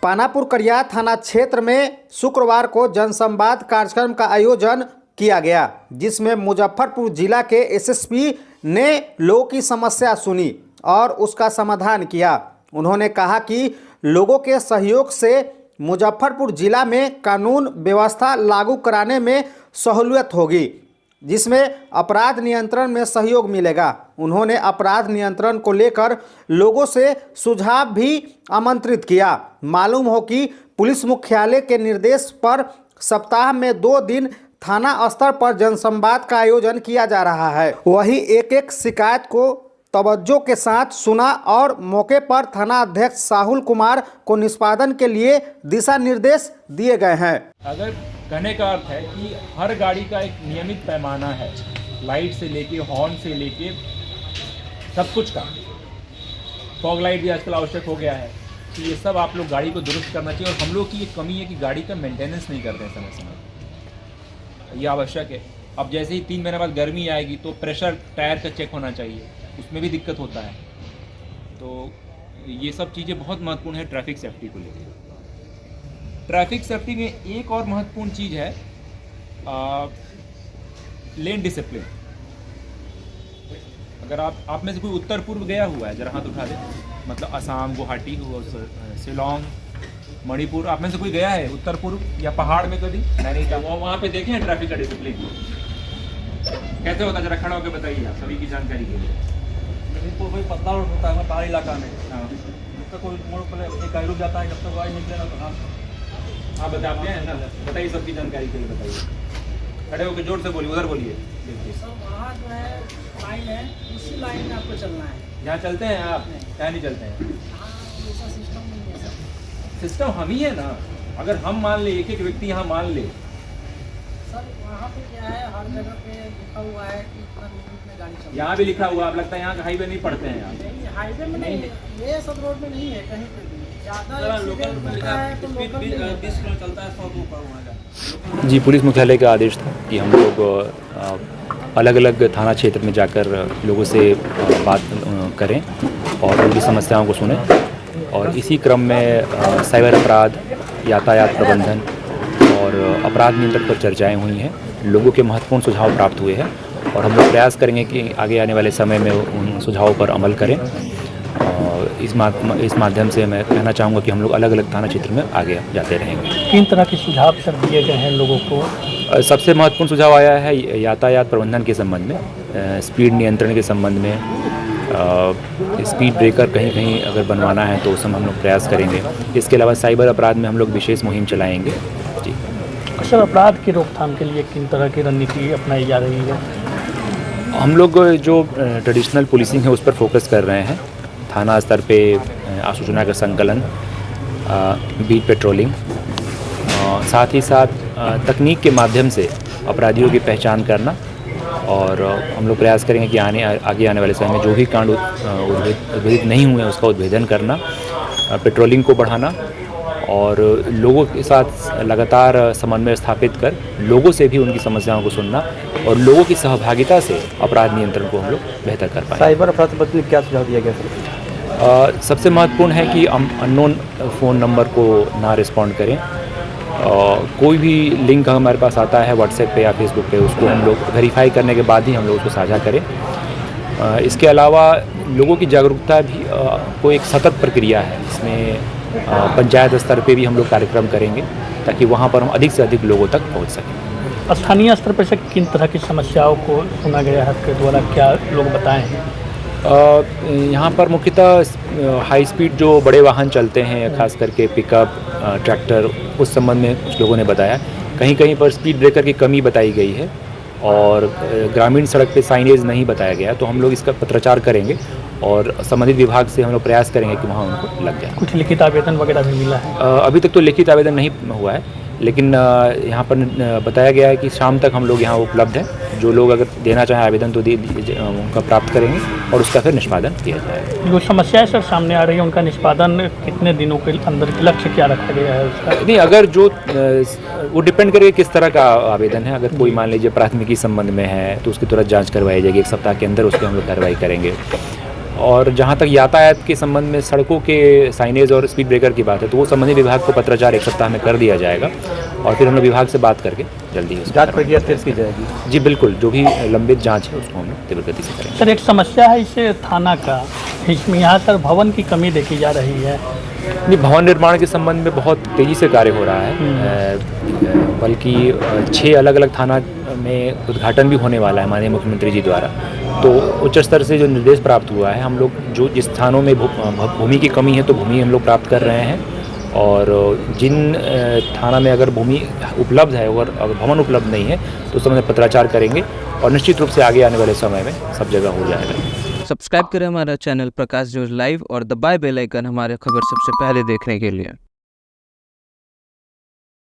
पानापुर करिया थाना क्षेत्र में शुक्रवार को जनसंवाद कार्यक्रम का आयोजन किया गया, जिसमें मुजफ्फरपुर जिला के एसएसपी ने लोगों की समस्या सुनी और उसका समाधान किया। उन्होंने कहा कि लोगों के सहयोग से मुजफ्फरपुर जिला में कानून व्यवस्था लागू कराने में सहूलियत होगी, जिसमें अपराध नियंत्रण में सहयोग मिलेगा। उन्होंने अपराध नियंत्रण को लेकर लोगों से सुझाव भी आमंत्रित किया। मालूम हो कि पुलिस मुख्यालय के निर्देश पर सप्ताह में 2 दिन थाना स्तर पर जनसंवाद का आयोजन किया जा रहा है। वहीं एक शिकायत को तवज्जो के साथ सुना और मौके पर थाना अध्यक्ष साहुल कुमार को निष्पादन के लिए दिशा निर्देश दिए गए हैं। अगर कहने का अर्थ है कि हर गाड़ी का एक नियमित पैमाना है, लाइट से लेके हॉर्न से लेके सब कुछ का। फॉग लाइट भी आजकल आवश्यक हो गया है, तो ये सब आप लोग गाड़ी को दुरुस्त करना चाहिए। और हम लोग की ये कमी है कि गाड़ी का मेंटेनेंस नहीं करते हैं समय समय, ये आवश्यक है। अब जैसे ही 3 महीने बाद गर्मी आएगी तो प्रेशर टायर का चेक होना चाहिए, उसमें भी दिक्कत होता है। तो ये सब चीज़ें बहुत महत्वपूर्ण है ट्रैफिक सेफ्टी को लेकर। ट्रैफिक सेफ्टी में एक और महत्वपूर्ण चीज़ है लेन डिसिप्लिन। अगर आप में से कोई उत्तर पूर्व गया हुआ है, जरा हाथ उठा दे, मतलब असम, गुवाहाटी, शिलोंग, मणिपुर, आप में से कोई गया है उत्तर पूर्व या पहाड़ में कभी? नहीं था। वहाँ पे देखें ट्रैफिक का डिसिप्लिन कैसे होता है, जरा खड़ा होकर बताइए आप सभी की जानकारी के लिए। मणिपुर कोई पतला रोड होता है पहाड़ी इलाका में, जब तक कोई मोड़ पर एक गाड़ी रुक जाता है, जब तक गाड़ी निकले ना तो हाँ बताते हैं ना, बताइए सबकी जानकारी के लिए बताइए। खड़े होकर जोर से बोलिए, उधर बोलिए। वहाँ जो है लाइन है, उसी लाइन में आपको चलना है। यहाँ चलते हैं आप? क्या नहीं चलते हैं? ऐसा सिस्टम नहीं है सर। सिस्टम हम ही है ना। अगर हम मान ले, एक व्यक्ति यहाँ मान ले सर, वहाँ पे क्या है, हर जगह पे लिखा हुआ है कि इतना लिमिट में गाड़ी चलती है। यहाँ भी लिखा हुआ, आप लगता है यहाँ हाईवे नहीं पढ़ते हैं आप? नहीं, हाईवे में नहीं, ये सब रोड में नहीं है, कहीं पे भी ज़्यादा एक्सीडेंट होता है तो लोकल 20 किलो चलता है 100 के ऊपर वहाँ का। जी, पुलिस मुख्यालय का आदेश था कि हम लोग अलग अलग थाना क्षेत्र में जाकर लोगों से बात करें और उनकी समस्याओं को सुनें। और इसी क्रम में साइबर अपराध, यातायात प्रबंधन और अपराध नियंत्रण पर चर्चाएं हुई हैं। लोगों के महत्वपूर्ण सुझाव प्राप्त हुए हैं और हम लोग प्रयास करेंगे कि आगे आने वाले समय में उन सुझावों पर अमल करें। इस माध्यम से मैं कहना चाहूँगा कि हम लोग अलग अलग थाना क्षेत्र में आगे जाते रहेंगे। किन तरह के सुझाव सर दिए गए हैं लोगों को? सबसे महत्वपूर्ण सुझाव आया है यातायात प्रबंधन के संबंध में, स्पीड नियंत्रण के संबंध में। स्पीड ब्रेकर कहीं कहीं अगर बनवाना है तो उस समय हम लोग प्रयास करेंगे। इसके अलावा साइबर अपराध में हम लोग विशेष मुहिम चलाएंगे। जी सर, अपराध की रोकथाम के लिए किन तरह की रणनीति अपनाई जा रही है? हम लोग जो ट्रेडिशनल पुलिसिंग है उस पर फोकस कर रहे हैं। थाना स्तर पे आसूचना का संकलन, बीट पेट्रोलिंग, साथ ही साथ तकनीक के माध्यम से अपराधियों की पहचान करना। और हम लोग प्रयास करेंगे कि आगे आने वाले समय में जो भी कांड उद्भेदित नहीं हुए हैं उसका उद्भेदन करना, पेट्रोलिंग को बढ़ाना और लोगों के साथ लगातार समन्वय स्थापित कर लोगों से भी उनकी समस्याओं को सुनना और लोगों की सहभागिता से अपराध नियंत्रण को हम लोग बेहतर कर पाएंगे। साइबर अपराध पर क्या सुझाव दिया गया सर? सबसे महत्वपूर्ण है कि हम अननोन फ़ोन नंबर को ना रिस्पॉन्ड करें। कोई भी लिंक हमारे पास आता है व्हाट्सएप पे या फेसबुक पे, उसको हम लोग वेरीफाई करने के बाद ही हम लोग उसको साझा करें। इसके अलावा लोगों की जागरूकता भी को एक सतत प्रक्रिया है। इसमें पंचायत स्तर पे भी हम लोग कार्यक्रम करेंगे ताकि वहाँ पर हम अधिक से अधिक लोगों तक पहुँच सकें। स्थानीय स्तर पर से किन तरह की समस्याओं को सुना गया है आपके द्वारा, क्या लोग बताए हैं? यहाँ पर मुख्यतः हाई स्पीड जो बड़े वाहन चलते हैं, खास करके पिकअप, ट्रैक्टर, उस संबंध में कुछ लोगों ने बताया। कहीं कहीं पर स्पीड ब्रेकर की कमी बताई गई है और ग्रामीण सड़क पे साइनेज नहीं बताया गया, तो हम लोग इसका पत्राचार करेंगे और संबंधित विभाग से हम लोग प्रयास करेंगे कि वहाँ उनको लग जाए। कुछ लिखित आवेदन वगैरह भी मिला है? अभी तक तो लिखित आवेदन नहीं हुआ है, लेकिन यहाँ पर बताया गया है कि शाम तक हम लोग यहाँ उपलब्ध हैं। जो लोग अगर देना चाहें आवेदन तो उनका प्राप्त करेंगे और उसका फिर निष्पादन किया जाएगा। जो समस्याएं सर सामने आ रही है उनका निष्पादन कितने दिनों के अंदर लक्ष्य क्या रखा गया है उसका? नहीं, अगर जो वो डिपेंड करेगा किस तरह का आवेदन है। अगर कोई मान लीजिए प्राथमिकी संबंध में है तो उसकी तुरंत जाँच करवाई जाएगी, 1 सप्ताह के अंदर उसकी हम लोग कार्रवाई करेंगे। और जहाँ तक यातायात के संबंध में सड़कों के साइनेज और स्पीड ब्रेकर की बात है तो वो संबंधित विभाग को पत्राचार 1 सप्ताह में कर दिया जाएगा और फिर हम लोग विभाग से बात करके जल्दी उसको जांच प्रक्रिया तेज की जाएगी। जी बिल्कुल, जो भी लंबित जांच है उसको हम लोग तीव्र गति से करेंगे। सर एक समस्या है इसे थाना का, इसमें यहाँ सर भवन की कमी देखी जा रही है। नहीं, भवन निर्माण के संबंध में बहुत तेज़ी से कार्य हो रहा है, बल्कि 6 अलग अलग थाना में उद्घाटन भी होने वाला है माननीय मुख्यमंत्री जी द्वारा। तो उच्च स्तर से जो निर्देश प्राप्त हुआ है, हम लोग जो जिस थानों में भूमि की कमी है तो भूमि हम लोग प्राप्त कर रहे हैं और जिन थाना में अगर भूमि उपलब्ध है और अगर भवन उपलब्ध नहीं है तो उस समय पत्राचार करेंगे और निश्चित रूप से आगे आने वाले समय में सब जगह हो जाएगा। सब्सक्राइब करें हमारा चैनल प्रकाश न्यूज़ लाइव और दबाए बेल आइकन हमारे खबर सबसे पहले देखने के लिए।